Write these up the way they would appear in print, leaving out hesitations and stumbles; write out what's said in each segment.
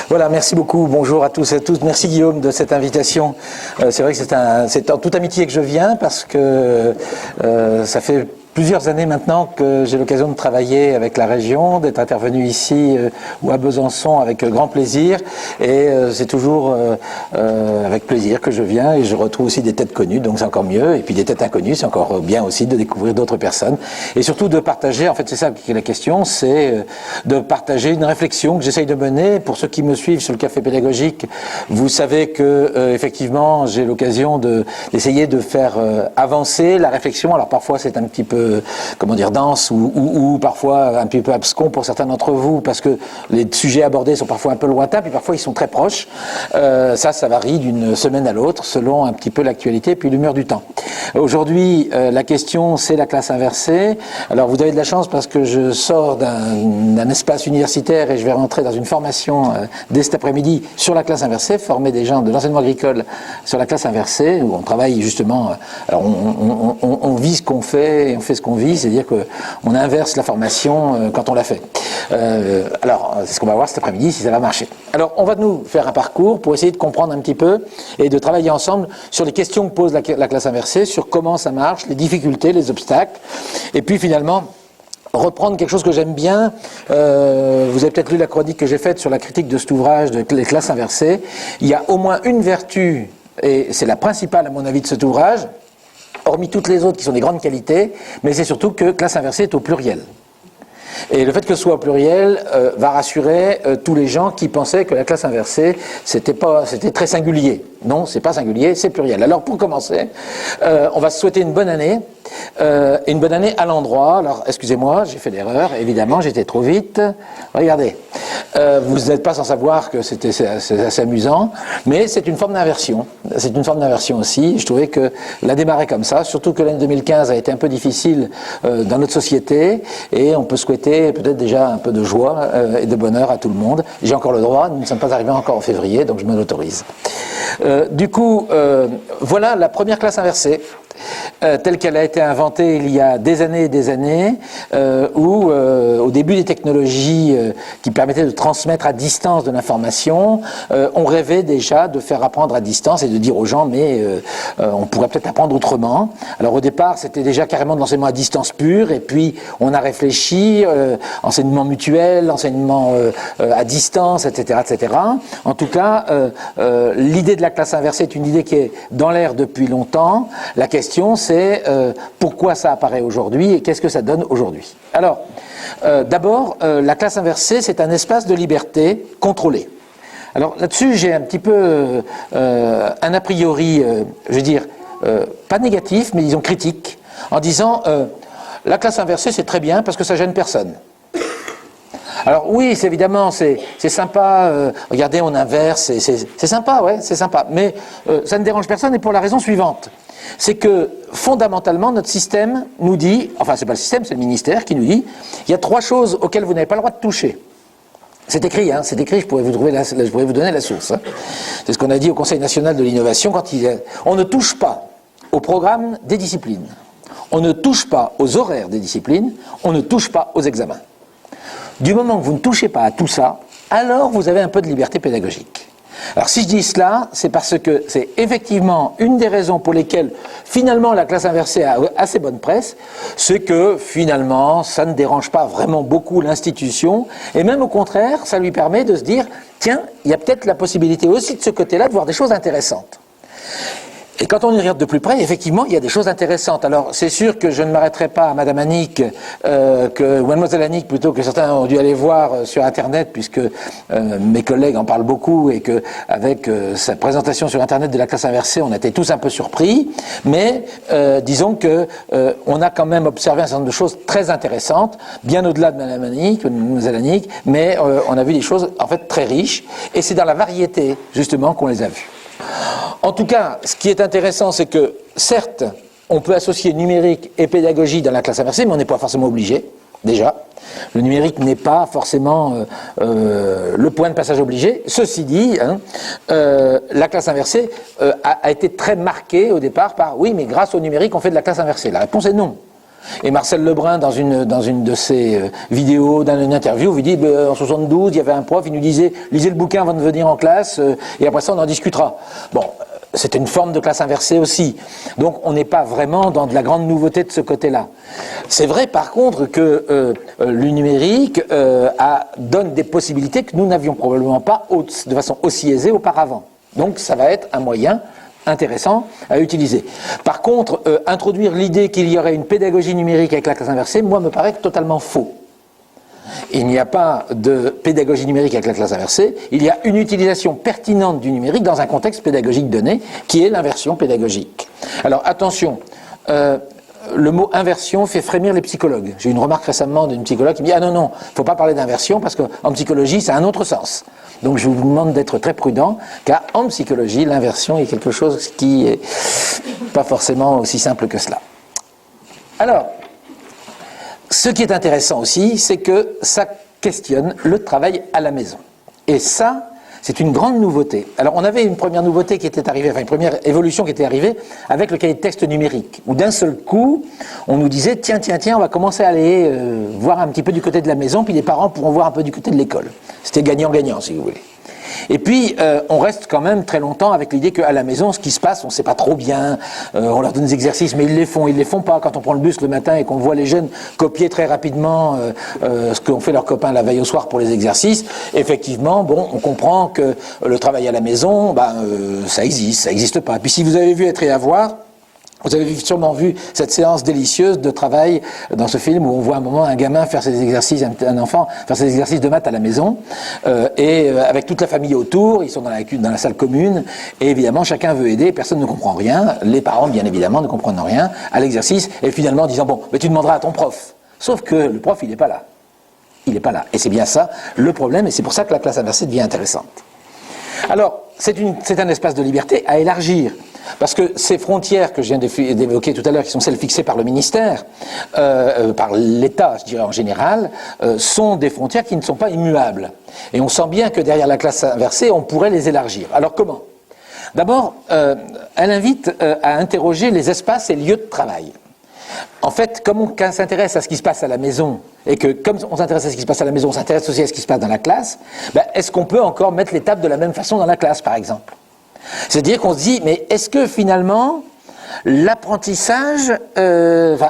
Voilà, merci beaucoup. Bonjour à tous et à toutes. Merci Guillaume de cette invitation. C'est vrai que c'est en toute amitié que je viens parce que ça fait plusieurs années maintenant que j'ai l'occasion de travailler avec la région, d'être intervenu ici ou à Besançon avec grand plaisir. Et c'est toujours avec plaisir que je viens et je retrouve aussi des têtes connues, donc c'est encore mieux. Et puis des têtes inconnues, c'est encore bien aussi de découvrir d'autres personnes. Et surtout de partager, en fait c'est ça qui est la question, c'est de partager une réflexion que j'essaye de mener. Pour ceux qui me suivent sur le Café Pédagogique, vous savez que effectivement j'ai l'occasion d'essayer de faire avancer la réflexion. Alors parfois c'est un petit peu comment dire, dense ou parfois un petit peu abscon pour certains d'entre vous parce que les sujets abordés sont parfois un peu lointains puis parfois ils sont très proches. Ça varie d'une semaine à l'autre selon un petit peu l'actualité puis l'humeur du temps. Aujourd'hui, la question c'est la classe inversée. Alors vous avez de la chance parce que je sors d'un espace universitaire et je vais rentrer dans une formation dès cet après-midi sur la classe inversée, former des gens de l'enseignement agricole sur la classe inversée où on travaille justement, alors on vit ce qu'on fait et on fait ce qu'on vit, c'est-à-dire qu'on inverse la formation quand on l'a fait. Alors, c'est ce qu'on va voir cet après-midi, si ça va marcher. Alors, on va nous faire un parcours pour essayer de comprendre un petit peu et de travailler ensemble sur les questions que pose la classe inversée, sur comment ça marche, les difficultés, les obstacles, et puis finalement reprendre quelque chose que j'aime bien. Vous avez peut-être lu la chronique que j'ai faite sur la critique de cet ouvrage de les classes inversées. Il y a au moins une vertu, et c'est la principale à mon avis de cet ouvrage, hormis toutes les autres qui sont des grandes qualités, mais c'est surtout que classe inversée est au pluriel. Et le fait que ce soit au pluriel va rassurer tous les gens qui pensaient que la classe inversée c'était très singulier. Non, c'est pas singulier, c'est pluriel. Alors pour commencer, on va se souhaiter une bonne année, et une bonne année à l'endroit. Alors excusez-moi, j'ai fait l'erreur, évidemment, j'étais trop vite. Regardez, vous n'êtes pas sans savoir que c'est assez amusant, mais c'est une forme d'inversion. C'est une forme d'inversion aussi. Je trouvais que la démarrer comme ça, surtout que l'année 2015 a été un peu difficile dans notre société, et on peut souhaiter peut-être déjà un peu de joie et de bonheur à tout le monde. J'ai encore le droit, nous ne sommes pas arrivés encore en février, donc je me l'autorise. Du coup, voilà la première classe inversée, telle qu'elle a été inventée il y a des années et des années, où au début des technologies qui permettaient de transmettre à distance de l'information, on rêvait déjà de faire apprendre à distance et de dire aux gens mais on pourrait peut-être apprendre autrement. Alors au départ c'était déjà carrément de l'enseignement à distance pur, et puis on a réfléchi, enseignement mutuel, enseignement à distance, etc., etc. En tout cas, l'idée de la classe inversée est une idée qui est dans l'air depuis longtemps. La question c'est pourquoi ça apparaît aujourd'hui et qu'est-ce que ça donne aujourd'hui. Alors, d'abord, la classe inversée c'est un espace de liberté contrôlé. Alors là-dessus j'ai un petit peu un a priori, je veux dire, pas négatif mais disons critique, en disant la classe inversée c'est très bien parce que ça gêne personne. Alors oui, c'est évidemment, c'est sympa, regardez, on inverse, c'est sympa, ouais, c'est sympa, mais ça ne dérange personne, et pour la raison suivante. C'est que, fondamentalement, notre système nous dit, enfin c'est pas le système, c'est le ministère qui nous dit, il y a 3 choses auxquelles vous n'avez pas le droit de toucher. C'est écrit, hein, c'est écrit, je pourrais vous donner la source. Hein. C'est ce qu'on a dit au Conseil national de l'innovation quand on ne touche pas au programme des disciplines, on ne touche pas aux horaires des disciplines, on ne touche pas aux examens. Du moment que vous ne touchez pas à tout ça, alors vous avez un peu de liberté pédagogique. Alors si je dis cela, c'est parce que c'est effectivement une des raisons pour lesquelles finalement la classe inversée a assez bonne presse, c'est que finalement ça ne dérange pas vraiment beaucoup l'institution, et même au contraire, ça lui permet de se dire, tiens, il y a peut-être la possibilité aussi de ce côté-là de voir des choses intéressantes. Et quand on y regarde de plus près, effectivement, il y a des choses intéressantes. Alors, c'est sûr que je ne m'arrêterai pas à Madame Annick, ou Mademoiselle Annick, plutôt, que certains ont dû aller voir sur Internet, puisque mes collègues en parlent beaucoup, et que avec sa présentation sur Internet de la classe inversée, on était tous un peu surpris. Mais disons que on a quand même observé un certain nombre de choses très intéressantes, bien au-delà de Madame Annick, Mademoiselle Annick, mais on a vu des choses en fait très riches, et c'est dans la variété justement qu'on les a vues. En tout cas, ce qui est intéressant, c'est que, certes, on peut associer numérique et pédagogie dans la classe inversée, mais on n'est pas forcément obligé, déjà. Le numérique n'est pas forcément le point de passage obligé. Ceci dit, hein, la classe inversée a été très marquée au départ par « oui, mais grâce au numérique, on fait de la classe inversée ». La réponse est non. Et Marcel Lebrun, dans une de ses vidéos, dans une interview, il dit en 72, il y avait un prof, il nous disait lisez le bouquin avant de venir en classe, et après ça on en discutera. Bon, c'était une forme de classe inversée aussi. Donc on n'est pas vraiment dans de la grande nouveauté de ce côté-là. C'est vrai par contre que le numérique donne des possibilités que nous n'avions probablement pas de façon aussi aisée auparavant. Donc ça va être un moyen intéressant à utiliser. Par contre, introduire l'idée qu'il y aurait une pédagogie numérique avec la classe inversée, moi, me paraît totalement faux. Il n'y a pas de pédagogie numérique avec la classe inversée, il y a une utilisation pertinente du numérique dans un contexte pédagogique donné, qui est l'inversion pédagogique. Alors attention, le mot inversion fait frémir les psychologues. J'ai eu une remarque récemment d'une psychologue qui me dit « Ah non, non, il ne faut pas parler d'inversion parce qu'en psychologie, ça a un autre sens. » Donc je vous demande d'être très prudent, car en psychologie, l'inversion est quelque chose qui n'est pas forcément aussi simple que cela. Alors, ce qui est intéressant aussi, c'est que ça questionne le travail à la maison. Et ça, c'est une grande nouveauté. Alors on avait une première nouveauté qui était arrivée, enfin une première évolution qui était arrivée avec le cahier de texte numérique, où d'un seul coup, on nous disait tiens, on va commencer à aller voir un petit peu du côté de la maison, puis les parents pourront voir un peu du côté de l'école. C'était gagnant-gagnant, si vous voulez. Et puis, on reste quand même très longtemps avec l'idée qu'à la maison, ce qui se passe, on ne sait pas trop bien, on leur donne des exercices, mais ils les font pas. Quand on prend le bus le matin et qu'on voit les jeunes copier très rapidement ce qu'ont fait leurs copains la veille au soir pour les exercices, effectivement, bon, on comprend que le travail à la maison, ça existe pas. Et puis si vous avez vu Être et avoir, vous avez sûrement vu cette séance délicieuse de travail dans ce film où on voit un moment un gamin faire ses exercices, un enfant faire ses exercices de maths à la maison, et avec toute la famille autour, ils sont dans la salle commune, et évidemment chacun veut aider, personne ne comprend rien, les parents bien évidemment ne comprennent rien à l'exercice, et finalement en disant bon, mais tu demanderas à ton prof. Sauf que le prof il n'est pas là. Il n'est pas là. Et c'est bien ça le problème, et c'est pour ça que la classe inversée devient intéressante. Alors, c'est un espace de liberté à élargir. Parce que ces frontières que je viens d'évoquer tout à l'heure, qui sont celles fixées par le ministère, par l'État, je dirais en général, sont des frontières qui ne sont pas immuables. Et on sent bien que derrière la classe inversée, on pourrait les élargir. Alors comment ? D'abord, elle invite à interroger les espaces et lieux de travail. En fait, comme on s'intéresse à ce qui se passe à la maison, et que comme on s'intéresse à ce qui se passe à la maison, on s'intéresse aussi à ce qui se passe dans la classe, est-ce qu'on peut encore mettre les tables de la même façon dans la classe, par exemple ? C'est-à-dire qu'on se dit, mais est-ce que finalement, l'apprentissage,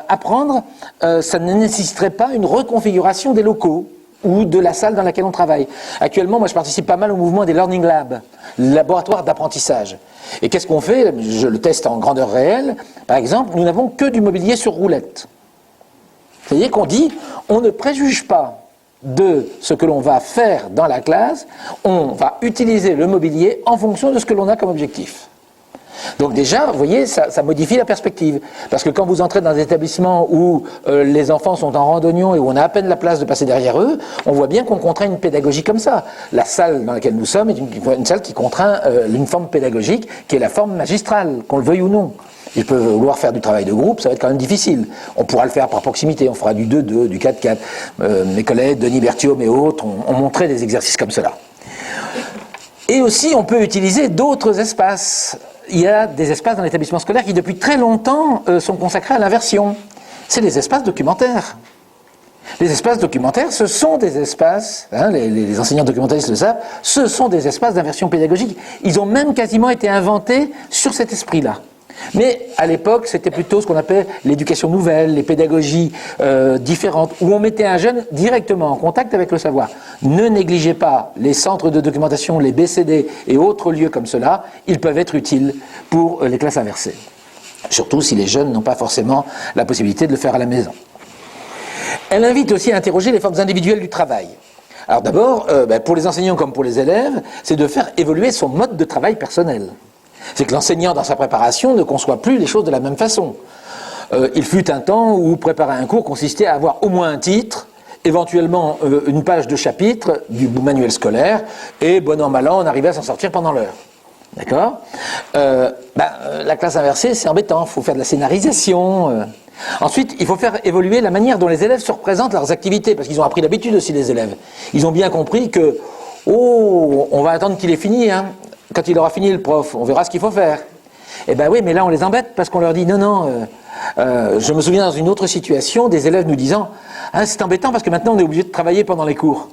apprendre, ça ne nécessiterait pas une reconfiguration des locaux ou de la salle dans laquelle on travaille. Actuellement, moi je participe pas mal au mouvement des Learning Labs, laboratoires d'apprentissage. Et qu'est-ce qu'on fait ? Je le teste en grandeur réelle. Par exemple, nous n'avons que du mobilier sur roulette. C'est-à-dire qu'on dit, on ne préjuge pas de ce que l'on va faire dans la classe, on va utiliser le mobilier en fonction de ce que l'on a comme objectif. Donc déjà, vous voyez, ça modifie la perspective. Parce que quand vous entrez dans des établissements où les enfants sont en randonnion et où on a à peine la place de passer derrière eux, on voit bien qu'on contraint une pédagogie comme ça. La salle dans laquelle nous sommes est une salle qui contraint une forme pédagogique qui est la forme magistrale, qu'on le veuille ou non. Ils peuvent vouloir faire du travail de groupe, ça va être quand même difficile. On pourra le faire par proximité, on fera du 2-2, du 4-4. Mes collègues, Denis Berthiaume et autres, ont montré des exercices comme cela. Et aussi, on peut utiliser d'autres espaces. Il y a des espaces dans l'établissement scolaire qui, depuis très longtemps, sont consacrés à l'inversion. C'est les espaces documentaires. Les espaces documentaires, ce sont des espaces, les enseignants documentalistes le savent, ce sont des espaces d'inversion pédagogique. Ils ont même quasiment été inventés sur cet esprit-là. Mais à l'époque, c'était plutôt ce qu'on appelait l'éducation nouvelle, les pédagogies différentes, où on mettait un jeune directement en contact avec le savoir. Ne négligez pas les centres de documentation, les BCD et autres lieux comme cela, ils peuvent être utiles pour les classes inversées. Surtout si les jeunes n'ont pas forcément la possibilité de le faire à la maison. Elle invite aussi à interroger les formes individuelles du travail. Alors d'abord, pour les enseignants comme pour les élèves, c'est de faire évoluer son mode de travail personnel. C'est que l'enseignant, dans sa préparation, ne conçoit plus les choses de la même façon. Il fut un temps où préparer un cours consistait à avoir au moins un titre, éventuellement une page de chapitre du manuel scolaire, et bon an, mal an, on arrivait à s'en sortir pendant l'heure. D'accord ? La classe inversée, c'est embêtant, il faut faire de la scénarisation. Ensuite, il faut faire évoluer la manière dont les élèves se représentent leurs activités, parce qu'ils ont appris l'habitude aussi, les élèves. Ils ont bien compris que, on va attendre qu'il ait fini, Quand il aura fini le prof, on verra ce qu'il faut faire. Eh ben oui, mais là on les embête parce qu'on leur dit non. Je me souviens dans une autre situation des élèves nous disant ah, c'est embêtant parce que maintenant on est obligé de travailler pendant les cours.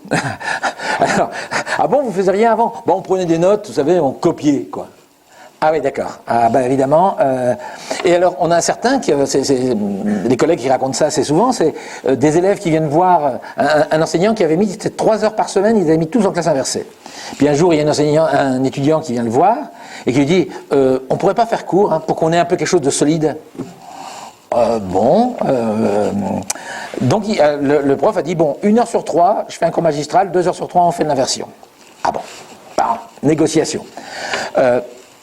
Alors, ah bon, vous faisiez rien avant? Bon, on prenait des notes, vous savez, on copiait quoi. Ah oui, d'accord. Ah ben évidemment. Et alors, on a certains, des collègues qui racontent ça assez souvent, c'est des élèves qui viennent voir un enseignant qui avait mis 3 heures par semaine, ils avaient mis tous en classe inversée. Puis un jour, il y a un étudiant qui vient le voir et qui lui dit on pourrait pas faire court hein, pour qu'on ait un peu quelque chose de solide. Donc le prof a dit bon, 1 heure sur 3, je fais un cours magistral, 2 heures sur 3, on fait de l'inversion. Ah bon, négociation.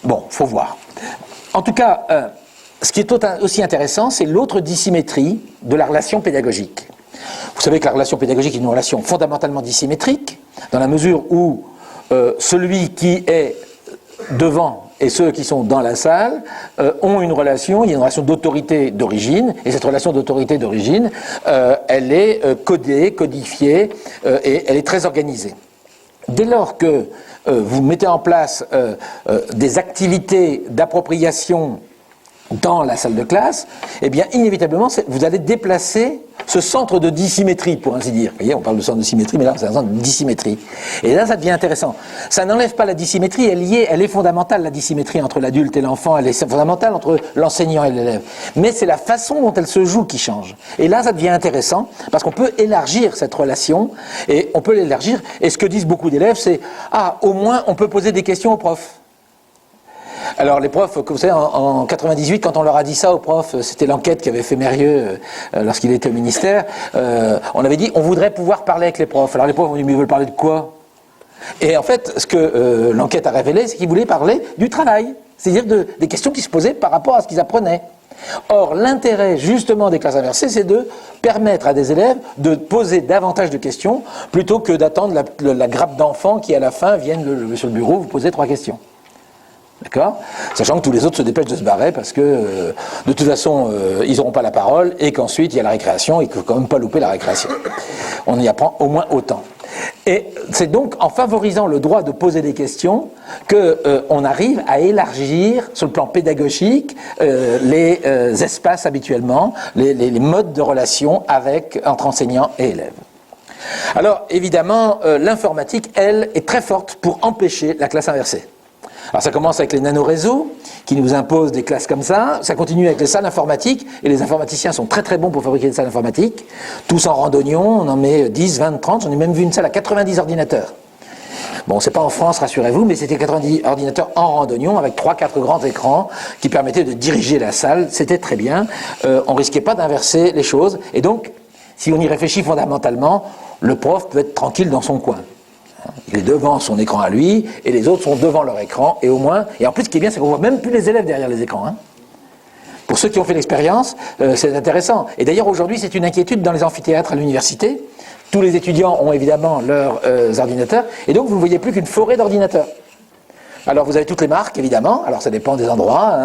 Bon, faut voir. En tout cas, ce qui est aussi intéressant, c'est l'autre dissymétrie de la relation pédagogique. Vous savez que la relation pédagogique est une relation fondamentalement dissymétrique, dans la mesure où celui qui est devant et ceux qui sont dans la salle ont une relation, il y a une relation d'autorité d'origine, et cette relation d'autorité d'origine, elle est codée, codifiée, et elle est très organisée. Dès lors que vous mettez en place des activités d'appropriation dans la salle de classe, eh bien, inévitablement, vous allez déplacer ce centre de dissymétrie, pour ainsi dire. Vous voyez, on parle de centre de symétrie, mais là, c'est un centre de dissymétrie. Et là, ça devient intéressant. Ça n'enlève pas la dissymétrie, elle est fondamentale, la dissymétrie entre l'adulte et l'enfant, elle est fondamentale entre l'enseignant et l'élève. Mais c'est la façon dont elle se joue qui change. Et là, ça devient intéressant, parce qu'on peut élargir cette relation, et on peut l'élargir, et ce que disent beaucoup d'élèves, c'est « Ah, au moins, on peut poser des questions aux profs ». Alors les profs, vous savez, en 98, quand on leur a dit ça aux profs, c'était l'enquête qu'avait fait Mérieux lorsqu'il était au ministère, on avait dit on voudrait pouvoir parler avec les profs. Alors les profs ont dit mais ils veulent parler de quoi? Et en fait, ce que l'enquête a révélé, c'est qu'ils voulaient parler du travail, c'est-à-dire des questions qui se posaient par rapport à ce qu'ils apprenaient. Or, l'intérêt justement des classes inversées, c'est de permettre à des élèves de poser davantage de questions plutôt que d'attendre la grappe d'enfants qui à la fin viennent sur le bureau vous poser 3 questions. D'accord? Sachant que tous les autres se dépêchent de se barrer parce que de toute façon ils n'auront pas la parole et qu'ensuite il y a la récréation et qu'il ne faut quand même pas louper la récréation. On y apprend au moins autant. Et c'est donc en favorisant le droit de poser des questions qu'on arrive à élargir sur le plan pédagogique les espaces habituellement, les modes de relation entre enseignants et élèves. Alors évidemment l'informatique, elle, est très forte pour empêcher la classe inversée. Alors ça commence avec les nanoréseaux qui nous imposent des classes comme ça continue avec les salles informatiques, et les informaticiens sont très très bons pour fabriquer des salles informatiques, tous en randonnion, on en met 10, 20, 30, j'en ai même vu une salle à 90 ordinateurs. Bon, c'est pas en France, rassurez-vous, mais c'était 90 ordinateurs en randonnion avec 3-4 grands écrans qui permettaient de diriger la salle, c'était très bien, on risquait pas d'inverser les choses, et donc, si on y réfléchit fondamentalement, le prof peut être tranquille dans son coin. Il est devant son écran à lui, et les autres sont devant leur écran, et au moins... Et en plus, ce qui est bien, c'est qu'on voit même plus les élèves derrière les écrans. Hein. Pour ceux qui ont fait l'expérience, c'est intéressant. Et d'ailleurs, aujourd'hui, c'est une inquiétude dans les amphithéâtres à l'université. Tous les étudiants ont évidemment leurs ordinateurs, et donc vous ne voyez plus qu'une forêt d'ordinateurs. Alors vous avez toutes les marques, évidemment, alors ça dépend des endroits,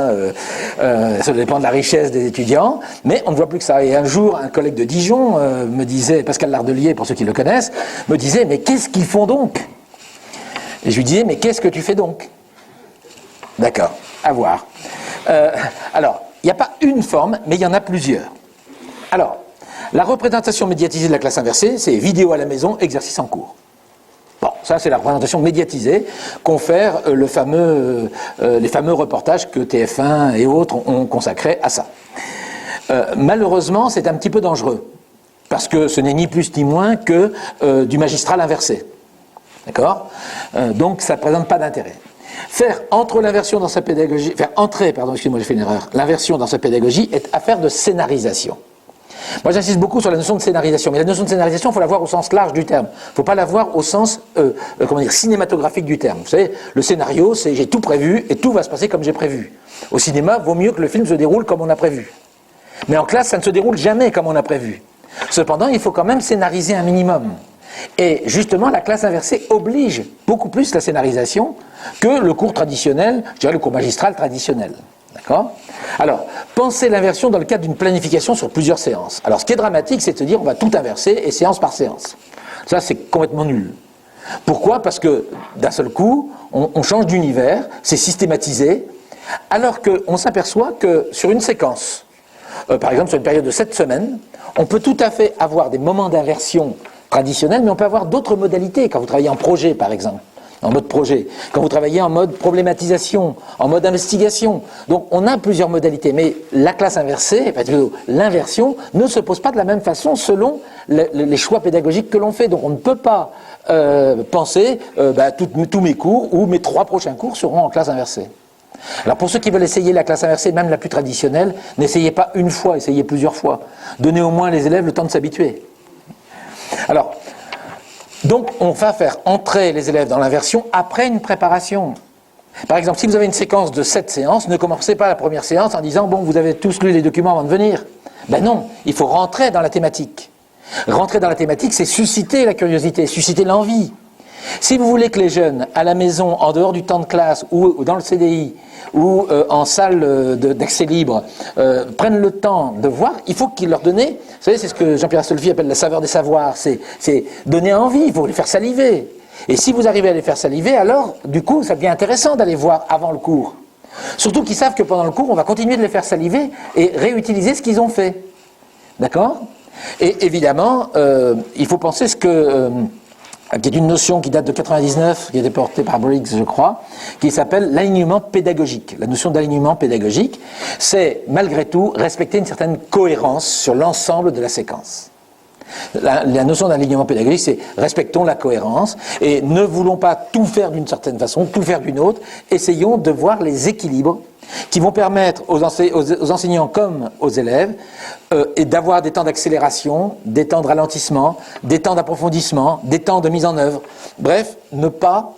ça dépend de la richesse des étudiants, mais on ne voit plus que ça. Et un jour, un collègue de Dijon me disait, Pascal Lardelier, pour ceux qui le connaissent, me disait, mais qu'est-ce qu'ils font donc? Et je lui disais, mais qu'est-ce que tu fais donc? D'accord, à voir. Alors, il n'y a pas une forme, mais il y en a plusieurs. Alors, la représentation médiatisée de la classe inversée, c'est vidéo à la maison, exercice en cours. Bon, ça c'est la représentation médiatisée qu'ont fait les fameux reportages que TF1 et autres ont consacrés à ça. Malheureusement, c'est un petit peu dangereux, parce que ce n'est ni plus ni moins que du magistral inversé. D'accord? Donc ça ne présente pas d'intérêt. Faire entrer l'inversion dans sa pédagogie, excusez-moi, j'ai fait une erreur, l'inversion dans sa pédagogie est affaire de scénarisation. Moi, j'insiste beaucoup sur la notion de scénarisation, mais la notion de scénarisation, il faut la voir au sens large du terme. Il ne faut pas la voir au sens cinématographique du terme. Vous savez, le scénario, c'est j'ai tout prévu et tout va se passer comme j'ai prévu. Au cinéma, vaut mieux que le film se déroule comme on a prévu. Mais en classe, ça ne se déroule jamais comme on a prévu. Cependant, il faut quand même scénariser un minimum. Et justement, la classe inversée oblige beaucoup plus la scénarisation que le cours traditionnel, je dirais le cours magistral traditionnel. D'accord ? Alors, pensez l'inversion dans le cadre d'une planification sur plusieurs séances. Alors, ce qui est dramatique, c'est de se dire on va tout inverser et séance par séance. Ça, c'est complètement nul. Pourquoi ? Parce que d'un seul coup, on change d'univers, c'est systématisé. Alors qu'on s'aperçoit que sur une séquence, par exemple sur une période de 7 semaines, on peut tout à fait avoir des moments d'inversion traditionnels, mais on peut avoir d'autres modalités quand vous travaillez en projet, par exemple. En mode projet, quand vous travaillez en mode problématisation, en mode investigation. Donc on a plusieurs modalités, mais la classe inversée, enfin plutôt l'inversion, ne se pose pas de la même façon selon les choix pédagogiques que l'on fait. Donc on ne peut pas penser tous mes cours ou mes 3 prochains cours seront en classe inversée. Alors pour ceux qui veulent essayer la classe inversée, même la plus traditionnelle, n'essayez pas une fois, essayez plusieurs fois. Donnez au moins les élèves le temps de s'habituer. Alors, donc on va faire entrer les élèves dans l'inversion après une préparation. Par exemple, si vous avez une séquence de 7 séances, ne commencez pas la première séance en disant « bon, vous avez tous lu les documents avant de venir ». Ben non, il faut rentrer dans la thématique. Rentrer dans la thématique, c'est susciter la curiosité, susciter l'envie. Si vous voulez que les jeunes, à la maison, en dehors du temps de classe, ou dans le CDI, ou en salle d'accès libre, prennent le temps de voir, il faut qu'ils leur donnent, vous savez, c'est ce que Jean-Pierre Astolfi appelle la saveur des savoirs, c'est donner envie, il faut les faire saliver. Et si vous arrivez à les faire saliver, alors, du coup, ça devient intéressant d'aller voir avant le cours. Surtout qu'ils savent que pendant le cours, on va continuer de les faire saliver et réutiliser ce qu'ils ont fait. D'accord ? Et évidemment, il faut penser ce que... qui est une notion qui date de 99, qui a été portée par Briggs, je crois, qui s'appelle l'alignement pédagogique. La notion d'alignement pédagogique, c'est malgré tout respecter une certaine cohérence sur l'ensemble de la séquence. La notion d'alignement pédagogique, c'est respectons la cohérence et ne voulons pas tout faire d'une certaine façon, tout faire d'une autre, essayons de voir les équilibres qui vont permettre aux enseignants comme aux élèves et d'avoir des temps d'accélération, des temps de ralentissement, des temps d'approfondissement, des temps de mise en œuvre. Bref, ne pas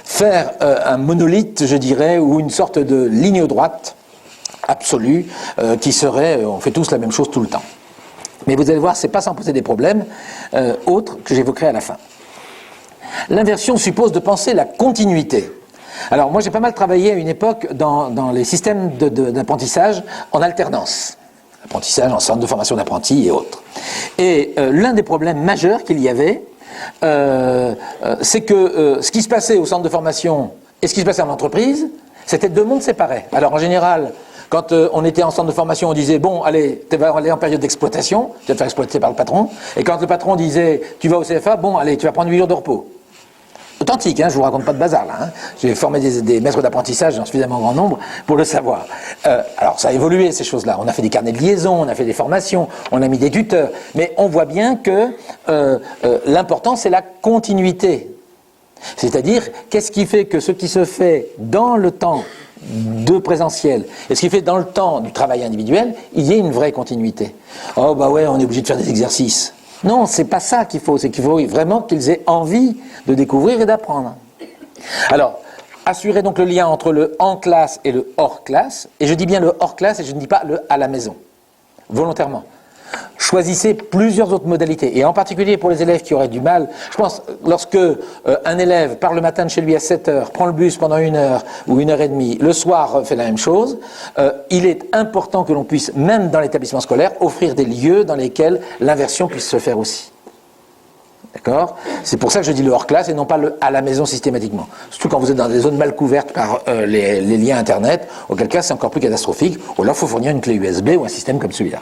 faire un monolithe, je dirais, ou une sorte de ligne droite absolue qui serait, on fait tous la même chose tout le temps. Mais vous allez voir, c'est pas sans poser des problèmes autres que j'évoquerai à la fin. L'inversion suppose de penser la continuité. Alors moi j'ai pas mal travaillé à une époque dans les systèmes d'apprentissage en alternance. Apprentissage en centre de formation d'apprentis et autres. Et l'un des problèmes majeurs qu'il y avait, c'est que ce qui se passait au centre de formation et ce qui se passait en entreprise, c'était 2 mondes séparés. Alors en général, quand on était en centre de formation, on disait « bon, allez, tu vas aller en période d'exploitation, tu vas te faire exploiter par le patron ». Et quand le patron disait « tu vas au CFA, bon, allez, tu vas prendre 8 jours de repos ». Authentique, hein, je ne vous raconte pas de bazar là. Hein. J'ai formé des maîtres d'apprentissage en suffisamment grand nombre pour le savoir. Alors ça a évolué ces choses-là. On a fait des carnets de liaison, on a fait des formations, on a mis des tuteurs. Mais on voit bien que l'important c'est la continuité. C'est-à-dire, qu'est-ce qui fait que ce qui se fait dans le temps de présentiel et ce qui fait dans le temps du travail individuel, il y ait une vraie continuité. Oh bah ouais, on est obligé de faire des exercices. Non, c'est pas ça qu'il faut, c'est qu'il faut vraiment qu'ils aient envie de découvrir et d'apprendre. Alors, assurer donc le lien entre le en classe et le hors classe, et je dis bien le hors classe et je ne dis pas le à la maison, volontairement. Choisissez plusieurs autres modalités, et en particulier pour les élèves qui auraient du mal, je pense, lorsque un élève part le matin de chez lui à 7 heures, prend le bus pendant 1 heure ou 1 heure et demie, le soir fait la même chose, il est important que l'on puisse, même dans l'établissement scolaire, offrir des lieux dans lesquels l'inversion puisse se faire aussi. D'accord ? C'est pour ça que je dis le hors classe et non pas le à la maison systématiquement. Surtout quand vous êtes dans des zones mal couvertes par les liens internet, auquel cas c'est encore plus catastrophique, ou alors il faut fournir une clé USB ou un système comme celui-là.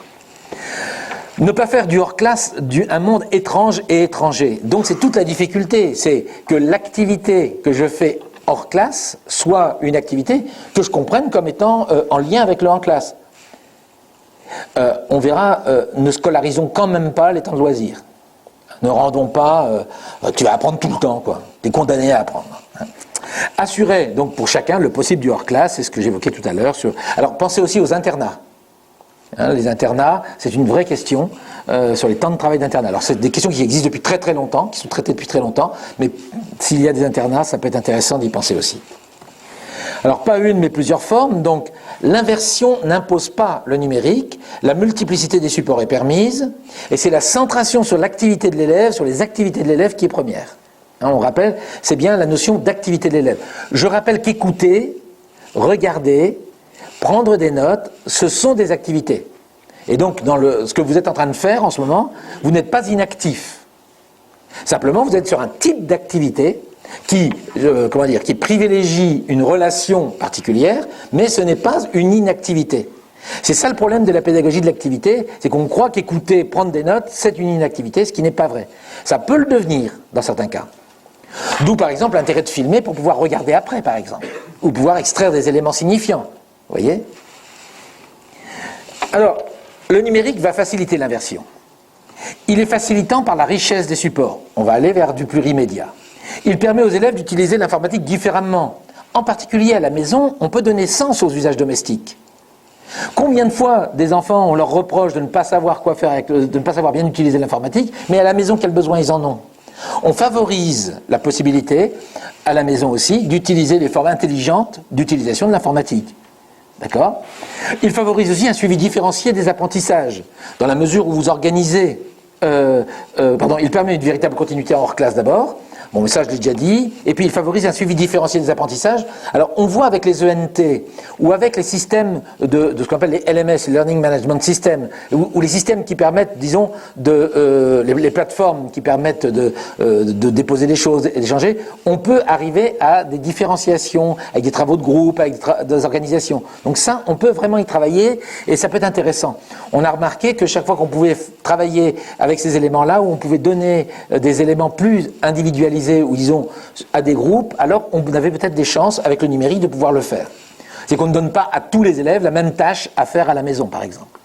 Ne pas faire du hors-classe un monde étrange et étranger. Donc c'est toute la difficulté, c'est que l'activité que je fais hors classe soit une activité que je comprenne comme étant en lien avec le en-classe. On verra, ne scolarisons quand même pas les temps de loisirs. Ne rendons pas, tu vas apprendre tout le temps, quoi. Tu es condamné à apprendre. Assurer donc pour chacun le possible du hors-classe, c'est ce que j'évoquais tout à l'heure. Alors pensez aussi aux internats. Hein, les internats, c'est une vraie question sur les temps de travail d'internat. Alors c'est des questions qui existent depuis très très longtemps, qui sont traitées depuis très longtemps, mais s'il y a des internats, ça peut être intéressant d'y penser aussi. Alors pas une, mais plusieurs formes. Donc l'inversion n'impose pas le numérique, la multiplicité des supports est permise, et c'est la centration sur l'activité de l'élève, sur les activités de l'élève qui est première. Hein, on rappelle, c'est bien la notion d'activité de l'élève. Je rappelle qu'écouter, regarder, prendre des notes, ce sont des activités. Et donc, dans ce que vous êtes en train de faire en ce moment, vous n'êtes pas inactif. Simplement, vous êtes sur un type d'activité qui privilégie une relation particulière, mais ce n'est pas une inactivité. C'est ça le problème de la pédagogie de l'activité, c'est qu'on croit qu'écouter, prendre des notes, c'est une inactivité, ce qui n'est pas vrai. Ça peut le devenir dans certains cas. D'où par exemple l'intérêt de filmer pour pouvoir regarder après, par exemple, ou pouvoir extraire des éléments signifiants. Vous voyez ? Alors, le numérique va faciliter l'inversion. Il est facilitant par la richesse des supports. On va aller vers du plurimédia. Il permet aux élèves d'utiliser l'informatique différemment. En particulier à la maison, on peut donner sens aux usages domestiques. Combien de fois des enfants, on leur reproche de ne pas savoir quoi faire, de ne pas savoir bien utiliser l'informatique, mais à la maison, quels besoins ils en ont ? On favorise la possibilité, à la maison aussi, d'utiliser les formes intelligentes d'utilisation de l'informatique. D'accord ? Il favorise aussi un suivi différencié des apprentissages, dans la mesure où vous organisez... il permet une véritable continuité hors classe d'abord. Bon, mais ça, je l'ai déjà dit. Et puis, il favorise un suivi différencié des apprentissages. Alors, on voit avec les ENT ou avec les systèmes de ce qu'on appelle les LMS, Learning Management System, ou les systèmes qui permettent, disons, les plateformes qui permettent de déposer des choses et d'échanger, on peut arriver à des différenciations avec des travaux de groupe, avec des organisations. Donc ça, on peut vraiment y travailler et ça peut être intéressant. On a remarqué que chaque fois qu'on pouvait travailler avec ces éléments-là, où on pouvait donner des éléments plus individualisés, ou disons à des groupes, alors on avait peut-être des chances avec le numérique de pouvoir le faire. C'est qu'on ne donne pas à tous les élèves la même tâche à faire à la maison, par exemple.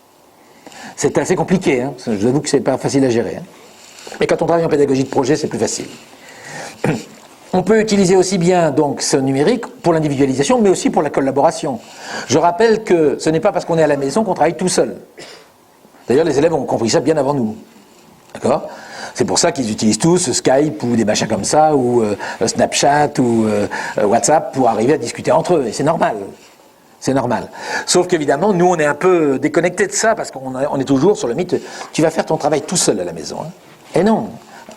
C'est assez compliqué, hein. Je vous avoue que c'est pas facile à gérer. Hein. Mais quand on travaille en pédagogie de projet, c'est plus facile. On peut utiliser aussi bien donc ce numérique pour l'individualisation, mais aussi pour la collaboration. Je rappelle que ce n'est pas parce qu'on est à la maison qu'on travaille tout seul. D'ailleurs, les élèves ont compris ça bien avant nous. D'accord ? C'est pour ça qu'ils utilisent tous Skype ou des machins comme ça, ou Snapchat ou WhatsApp pour arriver à discuter entre eux. Et c'est normal. C'est normal. Sauf qu'évidemment, nous, on est un peu déconnectés de ça parce qu'on est toujours sur le mythe « tu vas faire ton travail tout seul à la maison hein. ». Et non.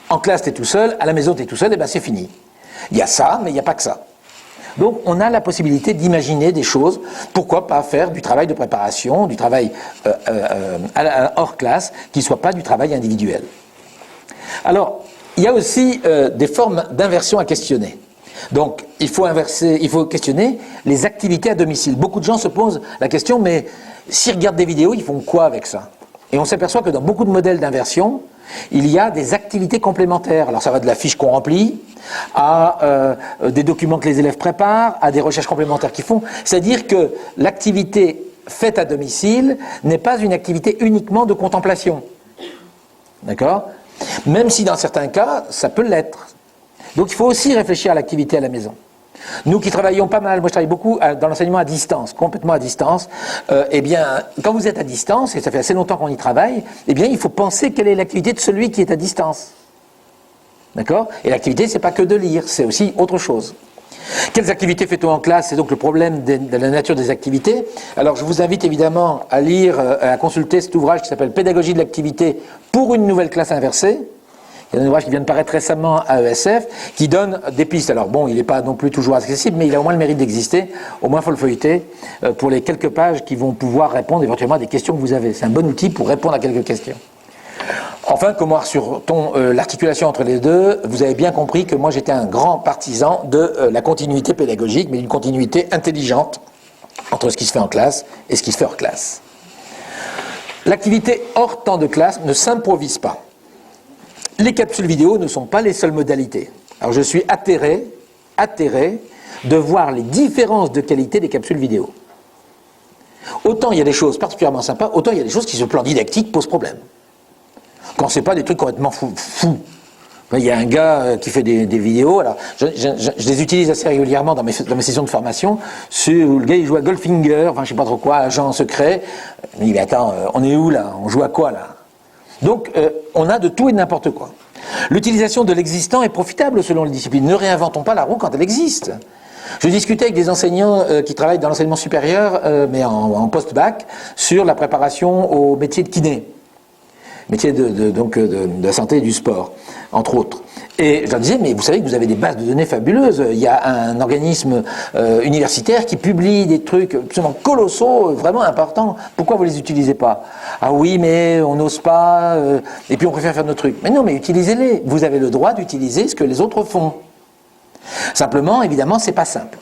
En classe, tu es tout seul, à la maison, tu es tout seul, et bien c'est fini. Il y a ça, mais il n'y a pas que ça. Donc, on a la possibilité d'imaginer des choses. Pourquoi pas faire du travail de préparation, du travail hors classe, qui ne soit pas du travail individuel. Alors, il y a aussi des formes d'inversion à questionner. Donc, il faut questionner les activités à domicile. Beaucoup de gens se posent la question, mais s'ils regardent des vidéos, ils font quoi avec ça ? Et on s'aperçoit que dans beaucoup de modèles d'inversion, il y a des activités complémentaires. Alors, ça va de la fiche qu'on remplit, à des documents que les élèves préparent, à des recherches complémentaires qu'ils font. C'est-à-dire que l'activité faite à domicile n'est pas une activité uniquement de contemplation. D'accord ? Même si dans certains cas, ça peut l'être. Donc il faut aussi réfléchir à l'activité à la maison. Nous qui travaillons pas mal, moi je travaille beaucoup dans l'enseignement à distance, complètement à distance, eh bien, quand vous êtes à distance, et ça fait assez longtemps qu'on y travaille, eh bien il faut penser quelle est l'activité de celui qui est à distance. D'accord ? Et l'activité, c'est pas que de lire, c'est aussi autre chose. Quelles activités fait-on en classe ? C'est donc le problème de la nature des activités. Alors je vous invite évidemment à lire, à consulter cet ouvrage qui s'appelle Pédagogie de l'activité pour une nouvelle classe inversée. Il y a un ouvrage qui vient de paraître récemment à ESF, qui donne des pistes. Alors bon, il n'est pas non plus toujours accessible, mais il a au moins le mérite d'exister. Au moins, il faut le feuilleter pour les quelques pages qui vont pouvoir répondre éventuellement à des questions que vous avez. C'est un bon outil pour répondre à quelques questions. Enfin, comment assure-t-on l'articulation entre les deux ? Vous avez bien compris que moi j'étais un grand partisan de la continuité pédagogique, mais d'une continuité intelligente entre ce qui se fait en classe et ce qui se fait hors classe. L'activité hors temps de classe ne s'improvise pas. Les capsules vidéo ne sont pas les seules modalités. Alors je suis atterré de voir les différences de qualité des capsules vidéo. Autant il y a des choses particulièrement sympas, autant il y a des choses qui, sur le plan didactique, posent problème. Quand c'est pas des trucs complètement fous. Il y a un gars qui fait des vidéos, alors je les utilise assez régulièrement dans mes sessions de formation, où le gars il joue à Goldfinger, enfin je sais pas trop quoi, agent secret. Il dit mais attends, on est où là ? On joue à quoi là ? Donc on a de tout et de n'importe quoi. L'utilisation de l'existant est profitable selon les disciplines. Ne réinventons pas la roue quand elle existe. Je discutais avec des enseignants qui travaillent dans l'enseignement supérieur, mais en post-bac, sur la préparation au métier de kiné. Métier de la santé et du sport, entre autres. Et je leur disais, mais vous savez que vous avez des bases de données fabuleuses. Il y a un organisme universitaire qui publie des trucs absolument colossaux, vraiment importants. Pourquoi vous ne les utilisez pas ? Ah oui, mais on n'ose pas, et puis on préfère faire nos trucs. Mais non, mais utilisez-les. Vous avez le droit d'utiliser ce que les autres font. Simplement, évidemment, c'est pas simple.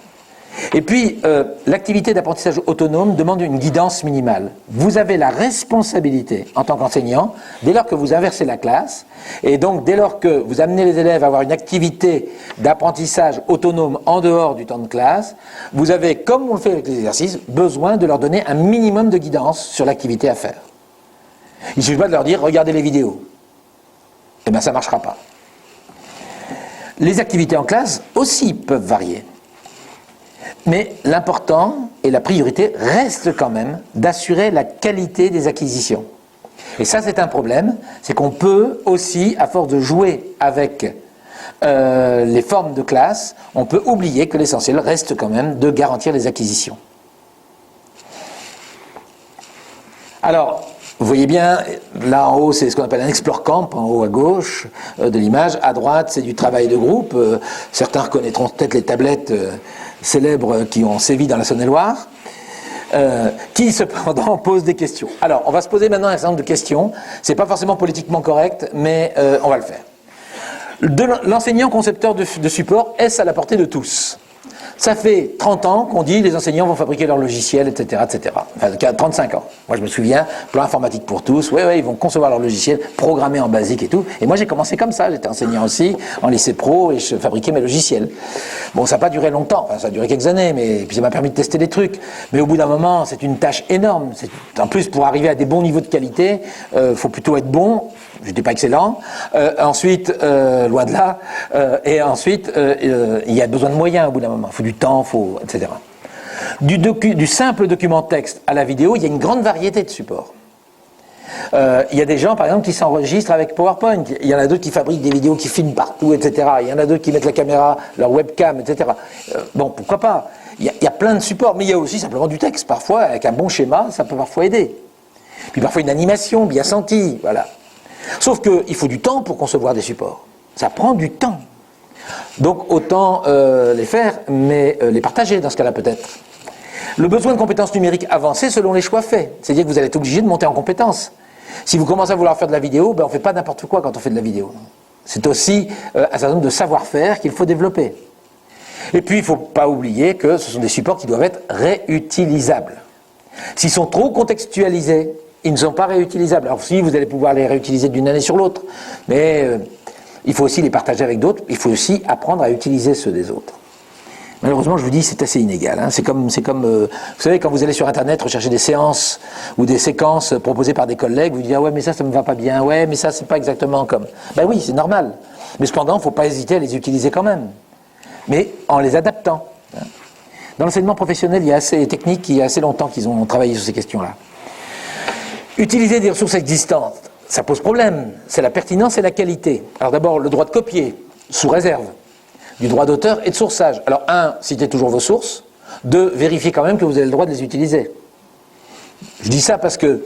Et puis, l'activité d'apprentissage autonome demande une guidance minimale. Vous avez la responsabilité, en tant qu'enseignant, dès lors que vous inversez la classe, et donc dès lors que vous amenez les élèves à avoir une activité d'apprentissage autonome en dehors du temps de classe, vous avez, comme on le fait avec les exercices, besoin de leur donner un minimum de guidance sur l'activité à faire. Il ne suffit pas de leur dire « regardez les vidéos ». Eh bien, ça ne marchera pas. Les activités en classe aussi peuvent varier. Mais l'important et la priorité reste quand même d'assurer la qualité des acquisitions. Et ça, c'est un problème, c'est qu'on peut aussi, à force de jouer avec les formes de classe, on peut oublier que l'essentiel reste quand même de garantir les acquisitions. Alors, vous voyez bien, là en haut, c'est ce qu'on appelle un Explore Camp, en haut à gauche de l'image. À droite, c'est du travail de groupe. Certains reconnaîtront peut-être les tablettes célèbres qui ont sévi dans la Saône-et-Loire, qui cependant posent des questions. Alors, on va se poser maintenant un certain nombre de questions. C'est pas forcément politiquement correct, mais on va le faire. L'enseignant concepteur de support, est-ce à la portée de tous ? Ça fait 30 ans qu'on dit les enseignants vont fabriquer leur logiciel, etc., etc. Enfin, 35 ans. Moi, je me souviens, plan informatique pour tous, ouais, ils vont concevoir leur logiciel, programmer en basique et tout. Et moi, j'ai commencé comme ça. J'étais enseignant aussi, en lycée pro, et je fabriquais mes logiciels. Bon, ça n'a pas duré longtemps. Enfin, ça a duré quelques années, mais puis ça m'a permis de tester des trucs. Mais au bout d'un moment, c'est une tâche énorme. En plus, pour arriver à des bons niveaux de qualité, faut plutôt être bon. Je n'étais pas excellent. Ensuite, loin de là. Et ensuite, il y a besoin de moyens au bout d'un moment. Il faut du temps, etc. Du simple document texte à la vidéo, il y a une grande variété de supports. Il y a des gens, par exemple, qui s'enregistrent avec PowerPoint. Il y en a d'autres qui fabriquent des vidéos qui filment partout, etc. Il y en a d'autres qui mettent la caméra, leur webcam, etc. Bon, pourquoi pas. Il y a plein de supports, mais il y a aussi simplement du texte. Parfois, avec un bon schéma, ça peut parfois aider. Puis parfois une animation bien sentie, voilà. Sauf qu'il faut du temps pour concevoir des supports. Ça prend du temps. Donc autant les faire, mais les partager dans ce cas-là peut-être. Le besoin de compétences numériques avancées selon les choix faits. C'est-à-dire que vous allez être obligé de monter en compétences. Si vous commencez à vouloir faire de la vidéo, on ne fait pas n'importe quoi quand on fait de la vidéo. C'est aussi un certain nombre de savoir-faire qu'il faut développer. Et puis il ne faut pas oublier que ce sont des supports qui doivent être réutilisables. S'ils sont trop contextualisés, ils ne sont pas réutilisables. Alors si, vous allez pouvoir les réutiliser d'une année sur l'autre, mais il faut aussi les partager avec d'autres, il faut aussi apprendre à utiliser ceux des autres. Malheureusement, je vous dis, c'est assez inégal. Hein. C'est comme vous savez, quand vous allez sur Internet rechercher des séances ou des séquences proposées par des collègues, vous dites « Ah ouais, mais ça me va pas bien. Ouais, mais ça, c'est pas exactement comme... » Ben oui, c'est normal. Mais cependant, il ne faut pas hésiter à les utiliser quand même. Mais en les adaptant. Dans l'enseignement professionnel, il y a assez techniques, il y a assez longtemps qu'ils ont travaillé sur ces questions-là. Utiliser des ressources existantes, ça pose problème. C'est la pertinence et la qualité. Alors d'abord, le droit de copier, sous réserve, du droit d'auteur et de sourçage. Alors citez toujours vos sources. 2, vérifiez quand même que vous avez le droit de les utiliser. Je dis ça parce que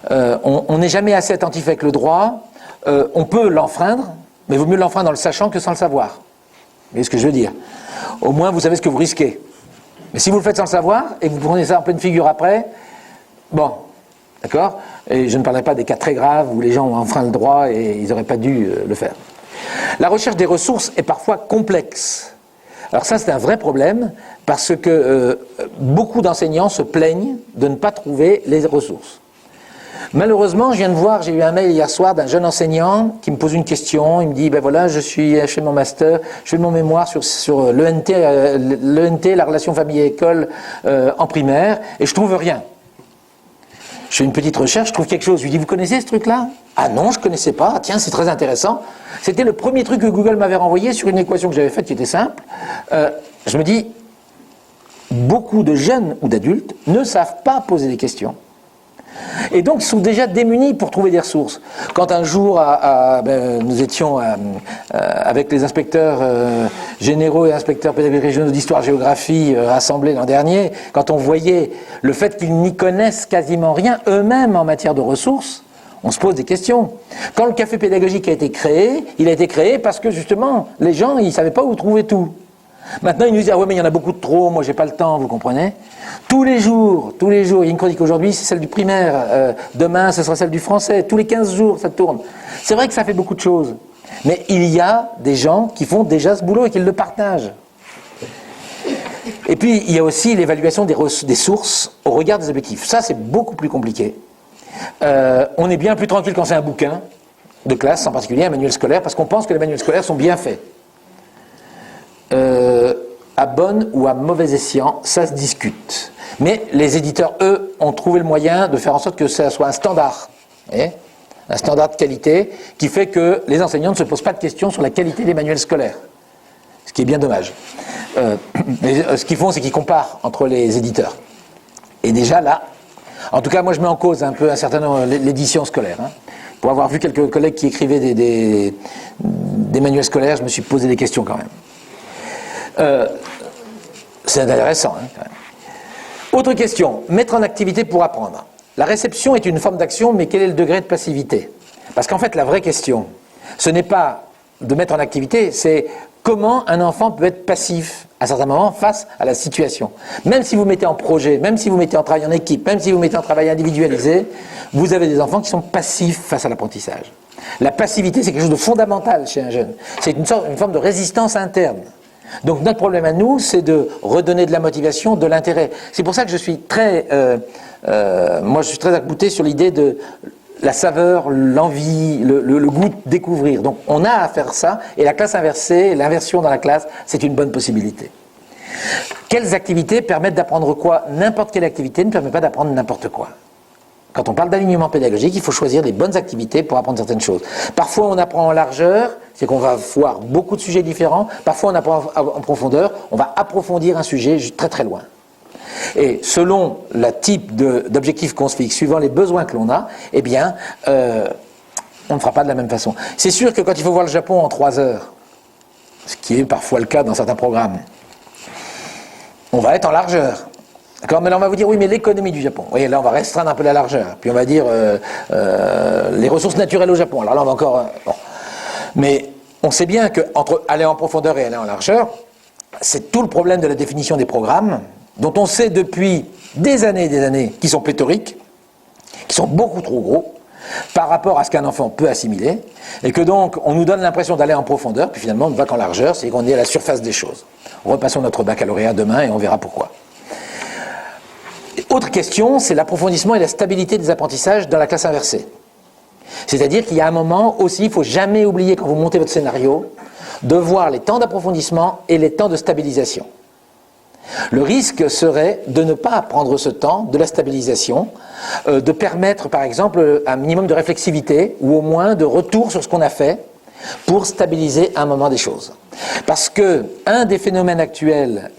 on n'est jamais assez attentif avec le droit. On peut l'enfreindre, mais il vaut mieux l'enfreindre en le sachant que sans le savoir. Vous voyez ce que je veux dire ? Au moins, vous savez ce que vous risquez. Mais si vous le faites sans le savoir, et que vous prenez ça en pleine figure après, bon... D'accord ? Et je ne parlerai pas des cas très graves où les gens ont enfreint le droit et ils n'auraient pas dû le faire. La recherche des ressources est parfois complexe. Alors ça, c'est un vrai problème parce que beaucoup d'enseignants se plaignent de ne pas trouver les ressources. Malheureusement, je viens de voir, j'ai eu un mail hier soir d'un jeune enseignant qui me pose une question. Il me dit, ben voilà, je fais mon master, je fais mon mémoire sur l'ENT, la relation famille-école en primaire, et je trouve rien. Je fais une petite recherche, je trouve quelque chose. Je lui dis, vous connaissez ce truc-là ? Ah non, je ne connaissais pas. Ah, tiens, c'est très intéressant. C'était le premier truc que Google m'avait renvoyé sur une équation que j'avais faite qui était simple. Je me dis, beaucoup de jeunes ou d'adultes ne savent pas poser des questions. Et donc, ils sont déjà démunis pour trouver des ressources. Quand un jour, nous étions avec les inspecteurs généraux et inspecteurs pédagogiques régionaux d'histoire-géographie rassemblés l'an dernier, quand on voyait le fait qu'ils n'y connaissent quasiment rien eux-mêmes en matière de ressources, on se pose des questions. Quand le café pédagogique a été créé, il a été créé parce que justement, les gens, ils ne savaient pas où trouver tout. Maintenant, ils nous disent, ah ouais, mais il y en a beaucoup de trop, moi j'ai pas le temps, vous comprenez ? Tous les jours, il y a une chronique aujourd'hui, c'est celle du primaire, demain ce sera celle du français, tous les 15 jours ça tourne. C'est vrai que ça fait beaucoup de choses, Mais il y a des gens qui font déjà ce boulot et qui le partagent. Et puis, il y a aussi l'évaluation des sources au regard des objectifs. Ça, c'est beaucoup plus compliqué. On est bien plus tranquille quand c'est un bouquin de classe, en particulier un manuel scolaire, parce qu'on pense que les manuels scolaires sont bien faits. À bon ou à mauvais escient, ça se discute. Mais les éditeurs, eux, ont trouvé le moyen de faire en sorte que ça soit un standard. Un standard de qualité qui fait que les enseignants ne se posent pas de questions sur la qualité des manuels scolaires. Ce qui est bien dommage. Ce qu'ils font, c'est qu'ils comparent entre les éditeurs. Et déjà là, en tout cas, moi je mets en cause un peu un certain nombre l'édition scolaire. Pour avoir vu quelques collègues qui écrivaient des manuels scolaires, je me suis posé des questions quand même. C'est intéressant. Quand même. Autre question, mettre en activité pour apprendre. La réception est une forme d'action, mais quel est le degré de passivité? Parce qu'en fait, la vraie question, ce n'est pas de mettre en activité, c'est comment un enfant peut être passif à certains moments face à la situation. Même si vous mettez en projet, même si vous mettez en travail en équipe, même si vous mettez en travail individualisé, vous avez des enfants qui sont passifs face à l'apprentissage. La passivité, c'est quelque chose de fondamental chez un jeune. C'est une forme de résistance interne. Donc notre problème à nous, c'est de redonner de la motivation, de l'intérêt. C'est pour ça que je suis très accouté sur l'idée de la saveur, l'envie, le goût de découvrir. Donc on a à faire ça, et la classe inversée, l'inversion dans la classe, c'est une bonne possibilité. Quelles activités permettent d'apprendre quoi? N'importe quelle activité ne permet pas d'apprendre n'importe quoi. Quand on parle d'alignement pédagogique, il faut choisir les bonnes activités pour apprendre certaines choses. Parfois, on apprend en largeur, c'est qu'on va voir beaucoup de sujets différents. Parfois, on apprend en profondeur, on va approfondir un sujet très très loin. Et selon le type d'objectif qu'on se fixe, suivant les besoins que l'on a, eh bien, on ne fera pas de la même façon. C'est sûr que quand il faut voir le Japon en 3 heures, ce qui est parfois le cas dans certains programmes, on va être en largeur. D'accord, mais là on va vous dire oui, mais l'économie du Japon. Oui, là on va restreindre un peu la largeur. Puis on va dire les ressources naturelles au Japon. Alors là on va encore. Bon. Mais on sait bien qu'entre aller en profondeur et aller en largeur, c'est tout le problème de la définition des programmes, dont on sait depuis des années qu'ils sont pléthoriques, qui sont beaucoup trop gros par rapport à ce qu'un enfant peut assimiler, et que donc on nous donne l'impression d'aller en profondeur, puis finalement on ne va qu'en largeur, c'est qu'on est à la surface des choses. Repassons notre baccalauréat demain et on verra pourquoi. Autre question, c'est l'approfondissement et la stabilité des apprentissages dans la classe inversée. C'est-à-dire qu'il y a un moment aussi, il ne faut jamais oublier quand vous montez votre scénario, de voir les temps d'approfondissement et les temps de stabilisation. Le risque serait de ne pas prendre ce temps de la stabilisation, de permettre par exemple un minimum de réflexivité ou au moins de retour sur ce qu'on a fait pour stabiliser un moment des choses. Parce que un des phénomènes actuels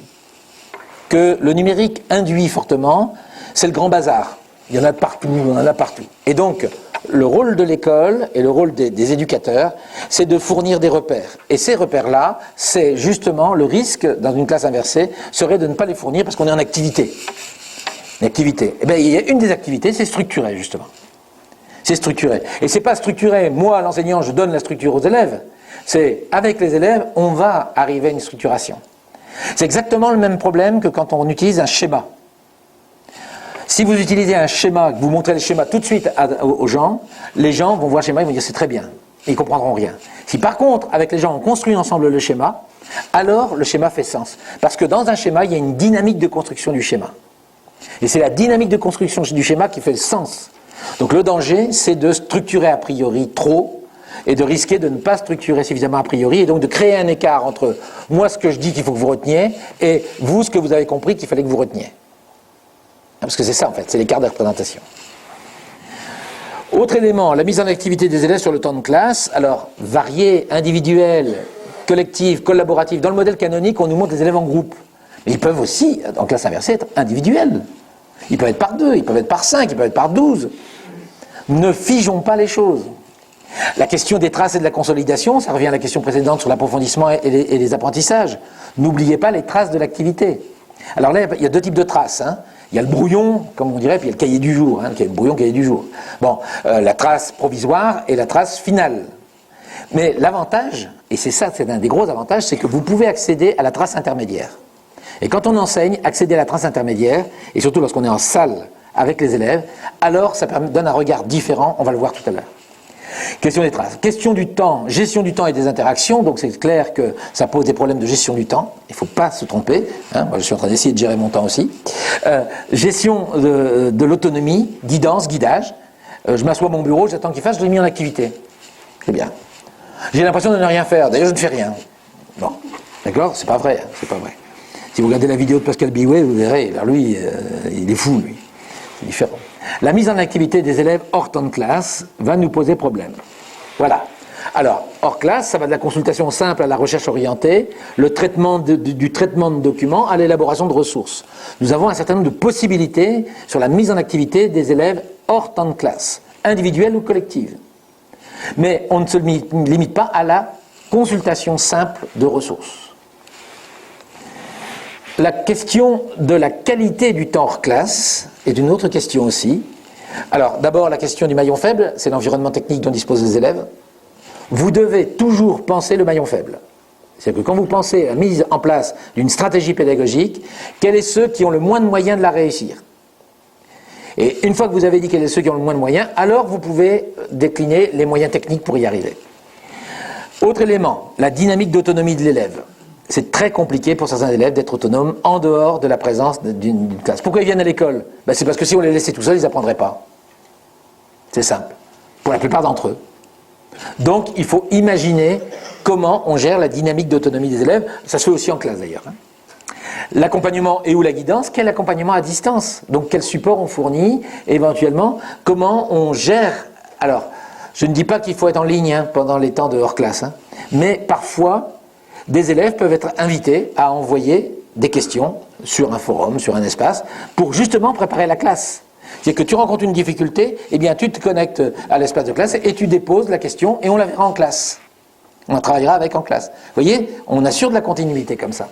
que le numérique induit fortement, c'est le grand bazar. Il y en a partout, on en a partout. Et donc, le rôle de l'école et le rôle des éducateurs, c'est de fournir des repères. Et ces repères-là, c'est justement le risque, dans une classe inversée, serait de ne pas les fournir parce qu'on est en activité. Une activité. Eh bien, il y a une des activités, c'est structuré, justement. C'est structuré. Et c'est pas structuré, moi, l'enseignant, je donne la structure aux élèves. C'est, avec les élèves, on va arriver à une structuration. C'est exactement le même problème que quand on utilise un schéma. Si vous utilisez un schéma, que vous montrez le schéma tout de suite aux gens, les gens vont voir le schéma, ils vont dire c'est très bien, et ils ne comprendront rien. Si par contre, avec les gens, on construit ensemble le schéma, alors le schéma fait sens. Parce que dans un schéma, il y a une dynamique de construction du schéma. Et c'est la dynamique de construction du schéma qui fait le sens. Donc le danger, c'est de structurer a priori trop, et de risquer de ne pas structurer suffisamment a priori, et donc de créer un écart entre moi ce que je dis qu'il faut que vous reteniez, et vous ce que vous avez compris qu'il fallait que vous reteniez. Parce que c'est ça en fait, c'est l'écart de représentation. Autre élément, la mise en activité des élèves sur le temps de classe, alors variée, individuelle, collective, collaborative. Dans le modèle canonique, on nous montre les élèves en groupe. Mais ils peuvent aussi, en classe inversée, être individuels. Ils peuvent être par 2, ils peuvent être par 5, ils peuvent être par 12. Ne figeons pas les choses. La question des traces et de la consolidation, ça revient à la question précédente sur l'approfondissement et les apprentissages. N'oubliez pas les traces de l'activité. Alors là, il y a 2 types de traces. Il y a le brouillon, comme on dirait, puis il y a le cahier du jour. Le brouillon, cahier du jour. Bon, la trace provisoire et la trace finale. Mais l'avantage, et c'est ça, c'est un des gros avantages, c'est que vous pouvez accéder à la trace intermédiaire. Et quand on enseigne, accéder à la trace intermédiaire, et surtout lorsqu'on est en salle avec les élèves, alors ça donne un regard différent, on va le voir tout à l'heure. Question des traces. Question du temps, gestion du temps et des interactions. Donc c'est clair que ça pose des problèmes de gestion du temps. Il ne faut pas se tromper. Hein. Moi je suis en train d'essayer de gérer mon temps aussi. Gestion de l'autonomie, guidance, guidage. Je m'assois à mon bureau, j'attends qu'il fasse, je l'ai mis en activité. C'est bien. J'ai l'impression de ne rien faire. D'ailleurs je ne fais rien. Bon, d'accord, c'est pas vrai. C'est pas vrai. Si vous regardez la vidéo de Pascal Biouet, vous verrez, alors lui, il est fou, lui. C'est différent. La mise en activité des élèves hors temps de classe va nous poser problème. Voilà. Alors, hors classe, ça va de la consultation simple à la recherche orientée, le traitement du traitement de documents à l'élaboration de ressources. Nous avons un certain nombre de possibilités sur la mise en activité des élèves hors temps de classe, individuelle ou collective. Mais on ne se limite pas à la consultation simple de ressources. La question de la qualité du temps hors classe est une autre question aussi. Alors, d'abord, la question du maillon faible, c'est l'environnement technique dont disposent les élèves. Vous devez toujours penser le maillon faible. C'est-à-dire que quand vous pensez à la mise en place d'une stratégie pédagogique, quels sont ceux qui ont le moins de moyens de la réussir? Et une fois que vous avez dit quels sont ceux qui ont le moins de moyens, alors vous pouvez décliner les moyens techniques pour y arriver. Autre élément, la dynamique d'autonomie de l'élève. C'est très compliqué pour certains élèves d'être autonomes en dehors de la présence d'une classe. Pourquoi ils viennent à l'école? C'est parce que si on les laissait tout seuls, ils n'apprendraient pas. C'est simple. Pour la plupart d'entre eux. Donc, il faut imaginer comment on gère la dynamique d'autonomie des élèves. Ça se fait aussi en classe d'ailleurs. L'accompagnement et ou la guidance, quel accompagnement à distance? Donc, quel support on fournit? Éventuellement, comment on gère? Alors, je ne dis pas qu'il faut être en ligne pendant les temps de hors classe, mais parfois, des élèves peuvent être invités à envoyer des questions sur un forum, sur un espace, pour justement préparer la classe. C'est-à-dire que tu rencontres une difficulté, eh bien tu te connectes à l'espace de classe et tu déposes la question et on la verra en classe. On la travaillera avec en classe. Vous voyez, on assure de la continuité comme ça.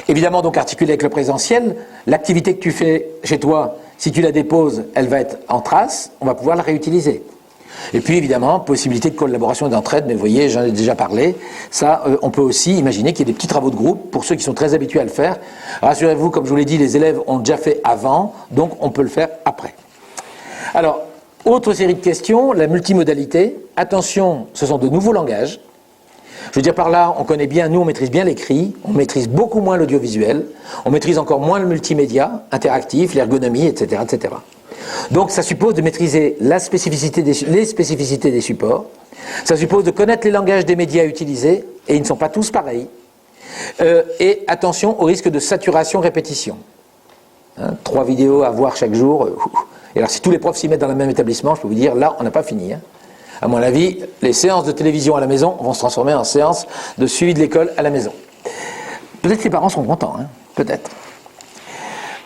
Évidemment, donc articulé avec le présentiel, l'activité que tu fais chez toi, si tu la déposes, elle va être en trace, on va pouvoir la réutiliser. Et puis évidemment, possibilité de collaboration et d'entraide, mais vous voyez, j'en ai déjà parlé, ça, on peut aussi imaginer qu'il y ait des petits travaux de groupe pour ceux qui sont très habitués à le faire. Rassurez-vous, comme je vous l'ai dit, les élèves ont déjà fait avant, donc on peut le faire après. Alors, autre série de questions, la multimodalité. Attention, ce sont de nouveaux langages. Je veux dire par là, on connaît bien, nous on maîtrise bien l'écrit, on maîtrise beaucoup moins l'audiovisuel, on maîtrise encore moins le multimédia, interactif, l'ergonomie, etc., etc. Donc ça suppose de maîtriser les spécificités des supports, ça suppose de connaître les langages des médias utilisés, et ils ne sont pas tous pareils, et attention au risque de saturation-répétition. 3 vidéos à voir chaque jour, et alors si tous les profs s'y mettent dans le même établissement, je peux vous dire, là on n'a pas fini. À mon avis, les séances de télévision à la maison vont se transformer en séances de suivi de l'école à la maison. Peut-être que les parents seront contents, peut-être.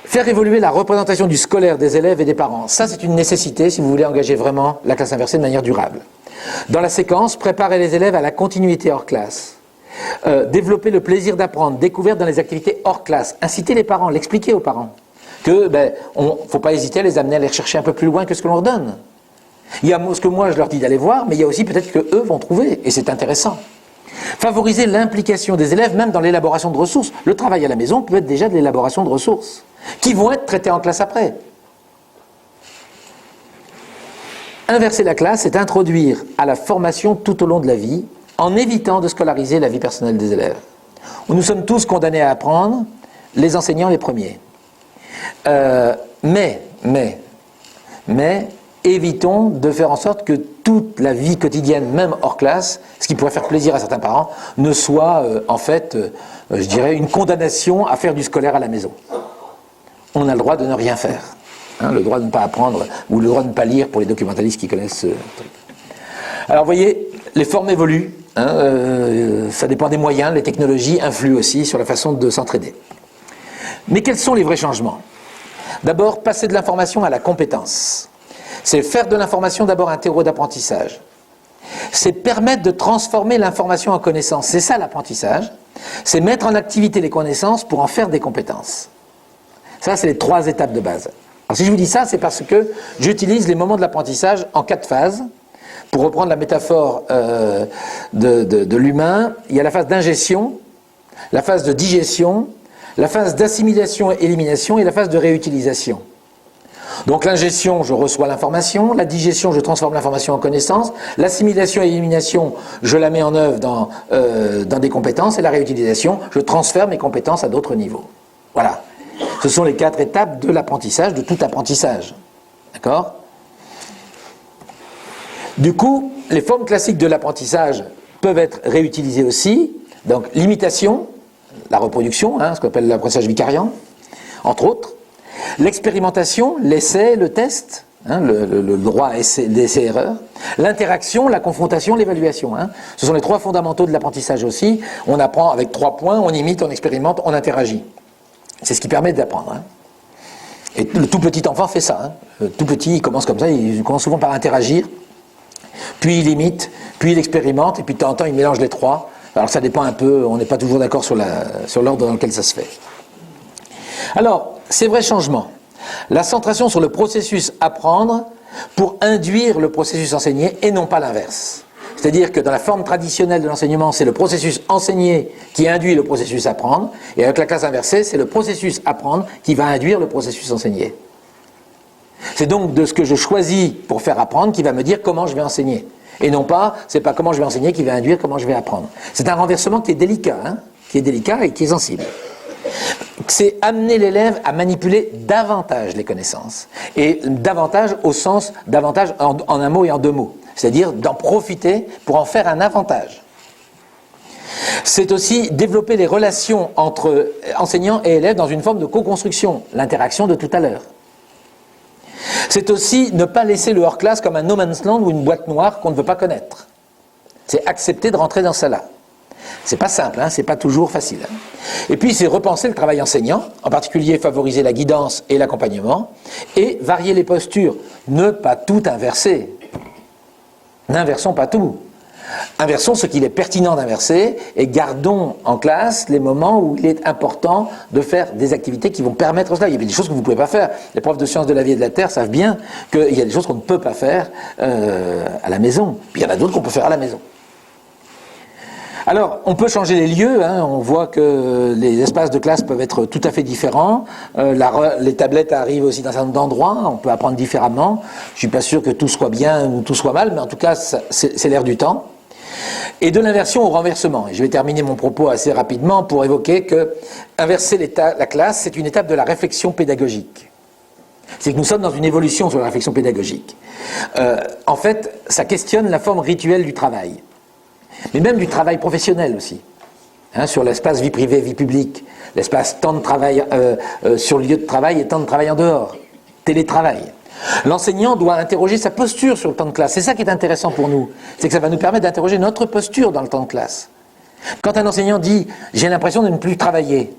Faire évoluer la représentation du scolaire des élèves et des parents, ça c'est une nécessité si vous voulez engager vraiment la classe inversée de manière durable. Dans la séquence, préparer les élèves à la continuité hors classe. Développer le plaisir d'apprendre, découverte dans les activités hors classe. Inciter les parents, l'expliquer aux parents. Que, ne faut pas hésiter à les amener à les rechercher un peu plus loin que ce que l'on leur donne. Il y a ce que moi je leur dis d'aller voir, mais il y a aussi peut-être que eux vont trouver, et c'est intéressant. Favoriser l'implication des élèves même dans l'élaboration de ressources. Le travail à la maison peut être déjà de l'élaboration de ressources, qui vont être traitées en classe après. Inverser la classe, c'est introduire à la formation tout au long de la vie, en évitant de scolariser la vie personnelle des élèves. Nous sommes tous condamnés à apprendre, les enseignants les premiers. Mais, évitons de faire en sorte que toute la vie quotidienne, même hors classe, ce qui pourrait faire plaisir à certains parents, ne soit en fait, je dirais, une condamnation à faire du scolaire à la maison. On a le droit de ne rien faire. Le droit de ne pas apprendre, ou le droit de ne pas lire pour les documentalistes qui connaissent ce truc. Alors vous voyez, les formes évoluent, ça dépend des moyens, les technologies influent aussi sur la façon de s'entraider. Mais quels sont les vrais changements? D'abord, passer de l'information à la compétence. C'est faire de l'information d'abord un terreau d'apprentissage. C'est permettre de transformer l'information en connaissance. C'est ça l'apprentissage. C'est mettre en activité les connaissances pour en faire des compétences. Ça, c'est les 3 étapes de base. Alors si je vous dis ça, c'est parce que j'utilise les moments de l'apprentissage en 4 phases. Pour reprendre la métaphore de l'humain, il y a la phase d'ingestion, la phase de digestion, la phase d'assimilation et élimination et la phase de réutilisation. Donc l'ingestion, je reçois l'information, la digestion, je transforme l'information en connaissance, l'assimilation et l'élimination, je la mets en œuvre dans des compétences, et la réutilisation, je transfère mes compétences à d'autres niveaux. Voilà. Ce sont les 4 étapes de l'apprentissage, de tout apprentissage. D'accord ? Du coup, les formes classiques de l'apprentissage peuvent être réutilisées aussi. Donc l'imitation, la reproduction, ce qu'on appelle l'apprentissage vicariant, entre autres. L'expérimentation, l'essai, le test, le droit à l'essai-erreur. L'interaction, la confrontation, l'évaluation. Ce sont les 3 fondamentaux de l'apprentissage aussi. On apprend avec 3 points, on imite, on expérimente, on interagit. C'est ce qui permet d'apprendre. Et le tout petit enfant fait ça. Le tout petit, il commence comme ça, il commence souvent par interagir, puis il imite, puis il expérimente, et puis de temps en temps il mélange les 3. Alors ça dépend un peu, on n'est pas toujours d'accord sur l'ordre dans lequel ça se fait. Alors, ces vrais changements. La centration sur le processus apprendre pour induire le processus enseigné et non pas l'inverse. C'est-à-dire que dans la forme traditionnelle de l'enseignement, c'est le processus enseigné qui induit le processus apprendre, et avec la classe inversée, c'est le processus apprendre qui va induire le processus enseigné. C'est donc de ce que je choisis pour faire apprendre qui va me dire comment je vais enseigner. Et non pas, c'est pas comment je vais enseigner qui va induire comment je vais apprendre. C'est un renversement qui est délicat et qui est sensible. C'est amener l'élève à manipuler davantage les connaissances. Et davantage au sens davantage en un mot et en 2 mots. C'est-à-dire d'en profiter pour en faire un avantage. C'est aussi développer les relations entre enseignants et élèves dans une forme de co-construction, l'interaction de tout à l'heure. C'est aussi ne pas laisser le hors-classe comme un no man's land ou une boîte noire qu'on ne veut pas connaître. C'est accepter de rentrer dans cela. C'est pas simple, c'est pas toujours facile. Et puis c'est repenser le travail enseignant, en particulier favoriser la guidance et l'accompagnement, et varier les postures. Ne pas tout inverser. N'inversons pas tout. Inversons ce qu'il est pertinent d'inverser et gardons en classe les moments où il est important de faire des activités qui vont permettre cela. Il y a des choses que vous ne pouvez pas faire. Les profs de sciences de la vie et de la terre savent bien qu'il y a des choses qu'on ne peut pas faire à la maison. Puis il y en a d'autres qu'on peut faire à la maison. Alors, on peut changer les lieux, on voit que les espaces de classe peuvent être tout à fait différents, les tablettes arrivent aussi dans un certain nombre d'endroits, on peut apprendre différemment, je ne suis pas sûr que tout soit bien ou tout soit mal, mais en tout cas, c'est l'air du temps. Et de l'inversion au renversement, et je vais terminer mon propos assez rapidement pour évoquer que inverser la classe, c'est une étape de la réflexion pédagogique. C'est que nous sommes dans une évolution sur la réflexion pédagogique. En fait, ça questionne la forme rituelle du travail. Mais même du travail professionnel aussi, sur l'espace vie privée, vie publique, l'espace temps de travail sur le lieu de travail et temps de travail en dehors, télétravail. L'enseignant doit interroger sa posture sur le temps de classe. C'est ça qui est intéressant pour nous, c'est que ça va nous permettre d'interroger notre posture dans le temps de classe. Quand un enseignant dit « j'ai l'impression de ne plus travailler »,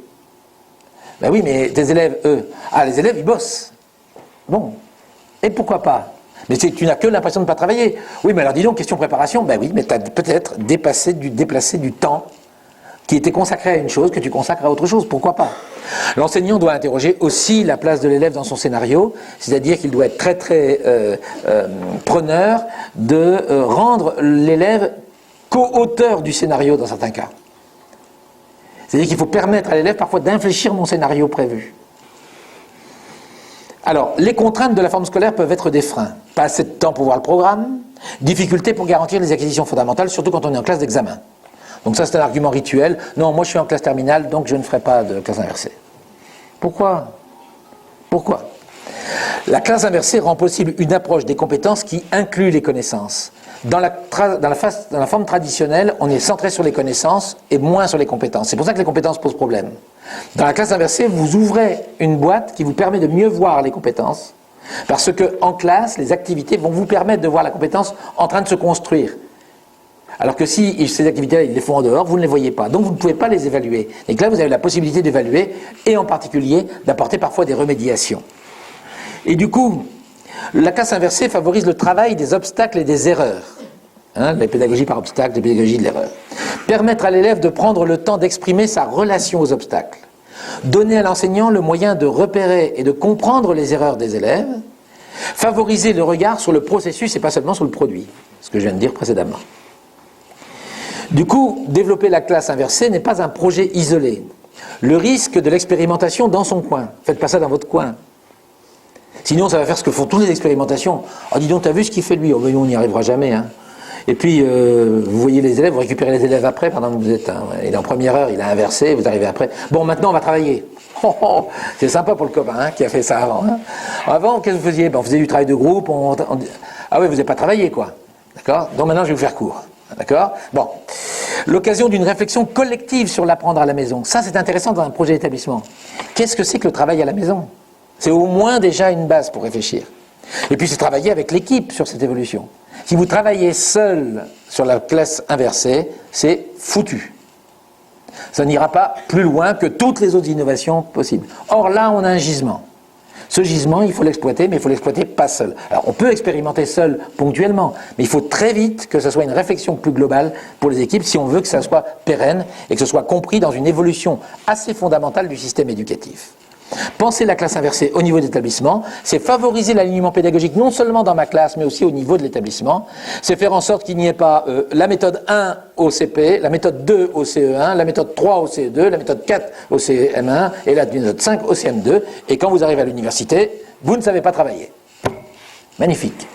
ben oui, mais tes élèves, eux, les élèves, ils bossent. Bon, et pourquoi pas ? Mais tu n'as que l'impression de ne pas travailler. Oui, mais alors dis donc, question préparation, ben oui, mais tu as peut-être déplacé du temps qui était consacré à une chose que tu consacres à autre chose. Pourquoi pas ? L'enseignant doit interroger aussi la place de l'élève dans son scénario, c'est-à-dire qu'il doit être très très preneur de rendre l'élève co-auteur du scénario dans certains cas. C'est-à-dire qu'il faut permettre à l'élève parfois d'infléchir mon scénario prévu. Alors, les contraintes de la forme scolaire peuvent être des freins. Pas assez de temps pour voir le programme, difficulté pour garantir les acquisitions fondamentales, surtout quand on est en classe d'examen. Donc ça, c'est un argument rituel. Non, moi je suis en classe terminale, donc je ne ferai pas de classe inversée. Pourquoi ? La classe inversée rend possible une approche des compétences qui inclut les connaissances. Dans la forme traditionnelle, on est centré sur les connaissances et moins sur les compétences. C'est pour ça que les compétences posent problème. Dans la classe inversée, vous ouvrez une boîte qui vous permet de mieux voir les compétences, parce que en classe, les activités vont vous permettre de voir la compétence en train de se construire. Alors que si ces activités-là, ils les font en dehors, vous ne les voyez pas. Donc vous ne pouvez pas les évaluer. Et que là, vous avez la possibilité d'évaluer, et en particulier d'apporter parfois des remédiations. Et du coup, la classe inversée favorise le travail des obstacles et des erreurs. Les pédagogies par obstacles, les pédagogies de l'erreur. Permettre à l'élève de prendre le temps d'exprimer sa relation aux obstacles. Donner à l'enseignant le moyen de repérer et de comprendre les erreurs des élèves. Favoriser le regard sur le processus et pas seulement sur le produit. Ce que je viens de dire précédemment. Du coup, développer la classe inversée n'est pas un projet isolé. Le risque de l'expérimentation dans son coin. Faites pas ça dans votre coin. Sinon, ça va faire ce que font toutes les expérimentations. Oh, dis donc, t'as vu ce qu'il fait lui? Oh, ben, on n'y arrivera jamais. Hein. Et puis, vous voyez les élèves, vous récupérez les élèves après, pendant que vous êtes... il est en première heure, il a inversé, vous arrivez après. Bon, maintenant, on va travailler. Oh, oh, c'est sympa pour le copain hein, qui a fait ça avant. Hein. Avant, qu'est-ce que vous faisiez? Ben, on faisait du travail de groupe. Ah oui, vous n'avez pas travaillé, quoi. D'accord? Donc maintenant, je vais vous faire court. D'accord? Bon. L'occasion d'une réflexion collective sur l'apprendre à la maison. Ça, c'est intéressant dans un projet d'établissement. Qu'est-ce que c'est que le travail à la maison? C'est au moins déjà une base pour réfléchir. Et puis, c'est travailler avec l'équipe sur cette évolution. Si vous travaillez seul sur la classe inversée, c'est foutu. Ça n'ira pas plus loin que toutes les autres innovations possibles. Or, là, on a un gisement. Ce gisement, il faut l'exploiter, mais il faut l'exploiter pas seul. Alors, on peut expérimenter seul ponctuellement, mais il faut très vite que ce soit une réflexion plus globale pour les équipes si on veut que ça soit pérenne et que ce soit compris dans une évolution assez fondamentale du système éducatif. Penser la classe inversée au niveau de l'établissement, c'est favoriser l'alignement pédagogique non seulement dans ma classe, mais aussi au niveau de l'établissement. C'est faire en sorte qu'il n'y ait pas la méthode 1 au CP, la méthode 2 au CE1, la méthode 3 au CE2, la méthode 4 au CM1 et la méthode 5 au CM2. Et quand vous arrivez à l'université, vous ne savez pas travailler. Magnifique.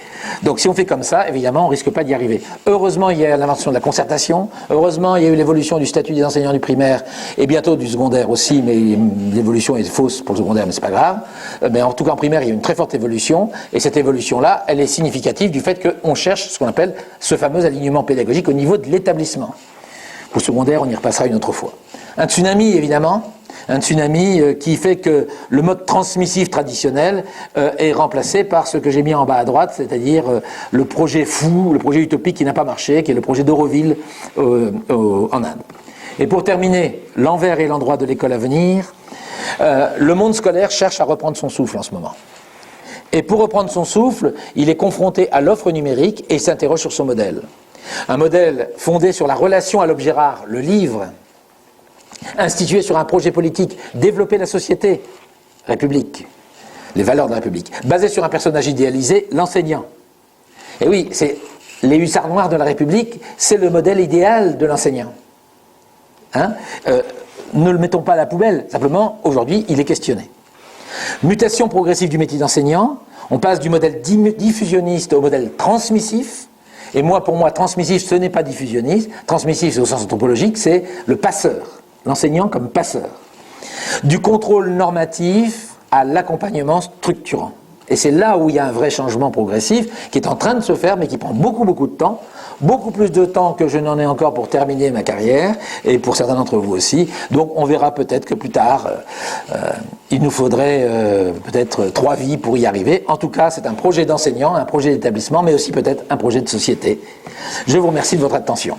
Donc si on fait comme ça, évidemment, on ne risque pas d'y arriver. Heureusement, il y a l'invention de la concertation. Heureusement, il y a eu l'évolution du statut des enseignants du primaire et bientôt du secondaire aussi, mais l'évolution est fausse pour le secondaire, mais c'est pas grave. Mais en tout cas, en primaire, il y a eu une très forte évolution. Et cette évolution-là, elle est significative du fait qu'on cherche ce qu'on appelle ce fameux alignement pédagogique au niveau de l'établissement. Pour le secondaire, on y repassera une autre fois. Un tsunami, évidemment. Un tsunami qui fait que le mode transmissif traditionnel est remplacé par ce que j'ai mis en bas à droite, c'est-à-dire le projet fou, le projet utopique qui n'a pas marché, qui est le projet d'Auroville en Inde. Et pour terminer, l'envers et l'endroit de l'école à venir, le monde scolaire cherche à reprendre son souffle en ce moment. Et pour reprendre son souffle, il est confronté à l'offre numérique et il s'interroge sur son modèle. Un modèle fondé sur la relation à l'objet rare, le livre, institué sur un projet politique, développer la société, République, les valeurs de la République, basé sur un personnage idéalisé, l'enseignant. Et oui, c'est les hussards noirs de la République, c'est le modèle idéal de l'enseignant. Hein ne le mettons pas à la poubelle, simplement, aujourd'hui, il est questionné. Mutation progressive du métier d'enseignant, on passe du modèle diffusionniste au modèle transmissif, et moi, pour moi, transmissif, ce n'est pas diffusionniste, transmissif, au sens anthropologique, c'est le passeur. L'enseignant comme passeur. Du contrôle normatif à l'accompagnement structurant. Et c'est là où il y a un vrai changement progressif qui est en train de se faire, mais qui prend beaucoup, beaucoup de temps. Beaucoup plus de temps que je n'en ai encore pour terminer ma carrière, et pour certains d'entre vous aussi. Donc on verra peut-être que plus tard, il nous faudrait peut-être 3 vies pour y arriver. En tout cas, c'est un projet d'enseignant, un projet d'établissement, mais aussi peut-être un projet de société. Je vous remercie de votre attention.